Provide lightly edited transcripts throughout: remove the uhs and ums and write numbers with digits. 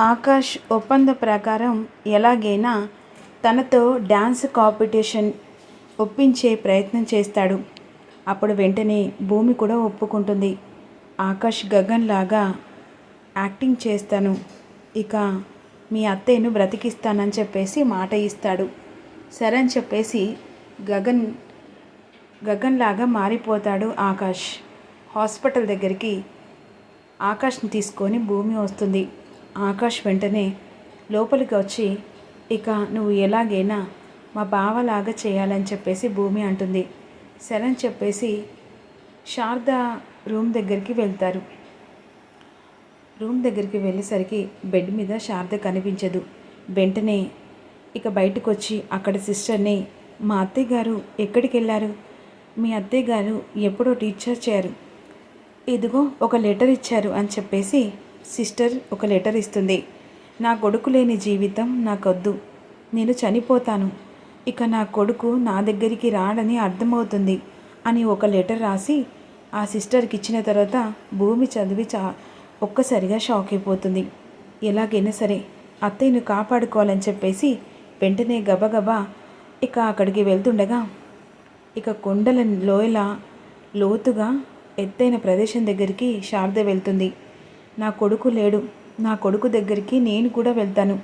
ఆకాష్ ఒప్పంద ప్రకారం ఎలాగైనా తనతో డ్యాన్స్ కాంపిటీషన్ ఒప్పించే ప్రయత్నం చేస్తాడు. అప్పుడు వెంటనే భూమి కూడా ఒప్పుకుంటుంది. ఆకాష్ గగన్ లాగా యాక్టింగ్ చేస్తాను, ఇక మీ అత్తయ్యను బ్రతికిస్తానని చెప్పేసి మాట ఇస్తాడు. సరే అని చెప్పేసి గగన్ లాగా మారిపోతాడు ఆకాష్. హాస్పిటల్ దగ్గరికి ఆకాష్ని తీసుకొని భూమి వస్తుంది. ఆకాష్ వెంటనే లోపలికి వచ్చి, ఇక నువ్వు ఎలాగైనా మా బావలాగా చేయాలని చెప్పేసి భూమి అంటుంది. సరే అని చెప్పేసి శారద రూమ్ దగ్గరికి వెళ్తారు. రూమ్ దగ్గరికి వెళ్ళేసరికి బెడ్ మీద శారద కనిపించదు. వెంటనే ఇక బయటకు వచ్చి అక్కడ సిస్టర్ని, మా అత్తయ్య గారు ఎక్కడికి వెళ్ళారు? మీ అత్తయ్య గారు ఎప్పుడో టీచర్ చేయారు, ఇదిగో ఒక లెటర్ ఇచ్చారు అని చెప్పేసి సిస్టర్ ఒక లెటర్ ఇస్తుంది. నా కొడుకు లేని జీవితం నాకొద్దు, నేను చనిపోతాను, ఇక నా కొడుకు నా దగ్గరికి రాడని అర్థమవుతుంది అని ఒక లెటర్ రాసి ఆ సిస్టర్కి ఇచ్చిన తర్వాత భూమి చదివి ఒక్కసారిగా షాక్ అయిపోతుంది. ఎలాగైనా సరే అత్తయ్యను కాపాడుకోవాలని చెప్పేసి వెంటనే గబగబా ఇక అక్కడికి వెళ్తుండగా ఇక కొండల లోయల లోతుగా ఎత్తైన ప్రదేశం దగ్గరికి శారద వెళ్తుంది. నా కొడుకు లేడు, నా కొడుకు దగ్గరికి నేను కూడా వెళ్తాను,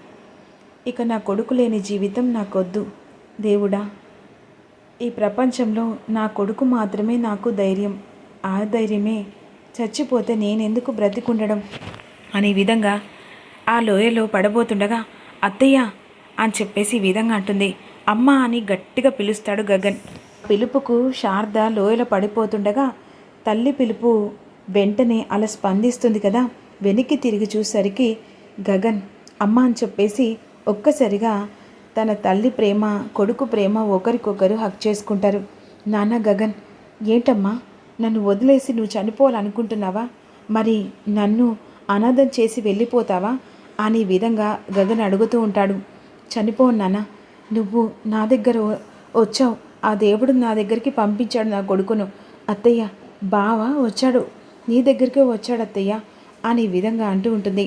ఇక నా కొడుకు లేని జీవితం నాకొద్దు దేవుడా, ఈ ప్రపంచంలో నా కొడుకు మాత్రమే నాకు ధైర్యం, ఆ ధైర్యమే చచ్చిపోతే నేనెందుకు బ్రతికుండడం అనే విధంగా ఆ లోయలో పడబోతుండగా అత్తయ్య అని చెప్పేసి ఈ విధంగా అంటుంది. అమ్మ అని గట్టిగా పిలుస్తాడు గగన్. పిలుపుకు శారద లోయలో పడిపోతుండగా తల్లి పిలుపు వెంటనే అలా స్పందిస్తుంది కదా. వెనక్కి తిరిగి చూసరికి గగన్ అమ్మ అని చెప్పేసి ఒక్కసారిగా తన తల్లి ప్రేమ కొడుకు ప్రేమ ఒకరికొకరు హక్ చేసుకుంటారు. నాన్న గగన్, ఏంటమ్మా నన్ను వదిలేసి నువ్వు చనిపోవాలనుకుంటున్నావా? మరి నన్ను అనాథం చేసి వెళ్ళిపోతావా అని విధంగా గగన్ అడుగుతూ ఉంటాడు. చనిపోను నాన్న, నువ్వు నా దగ్గర వచ్చావు, ఆ దేవుడు నా దగ్గరికి పంపించాడు నా కొడుకును. అత్తయ్య బావ వచ్చాడు, నీ దగ్గరికే వచ్చాడు అత్తయ్య అని విధంగా అంటూ ఉంటుంది.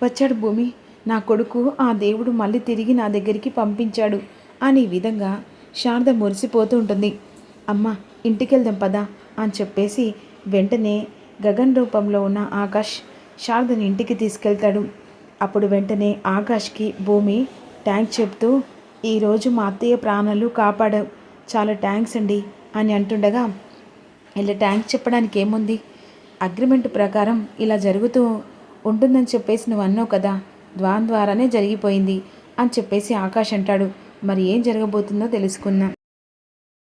వచ్చాడు భూమి, నా కొడుకు ఆ దేవుడు మళ్ళీ తిరిగి నా దగ్గరికి పంపించాడు అని విధంగా శారద మురిసిపోతూ ఉంటుంది. అమ్మ ఇంటికి వెళ్దాం పదా అని చెప్పేసి వెంటనే గగన్ రూపంలో ఉన్న ఆకాష్ శారదని ఇంటికి తీసుకెళ్తాడు. అప్పుడు వెంటనే ఆకాష్కి భూమి థ్యాంక్స్ చెప్తూ, ఈరోజు మా అత్తయ్య ప్రాణాలు కాపాడావు, చాలా థ్యాంక్స్ అండి అని అంటుండగా, ఇలా థ్యాంక్స్ చెప్పడానికి ఏముంది, అగ్రిమెంట్ ప్రకారం ఇలా జరుగుతూ ఉంటుందని చెప్పేసి నువ్వు అన్నావు కదా, ద్వారానే జరిగిపోయింది అని చెప్పేసి ఆకాష్ అంటాడు. మరి ఏం జరగబోతుందో తెలుసుకుందాం.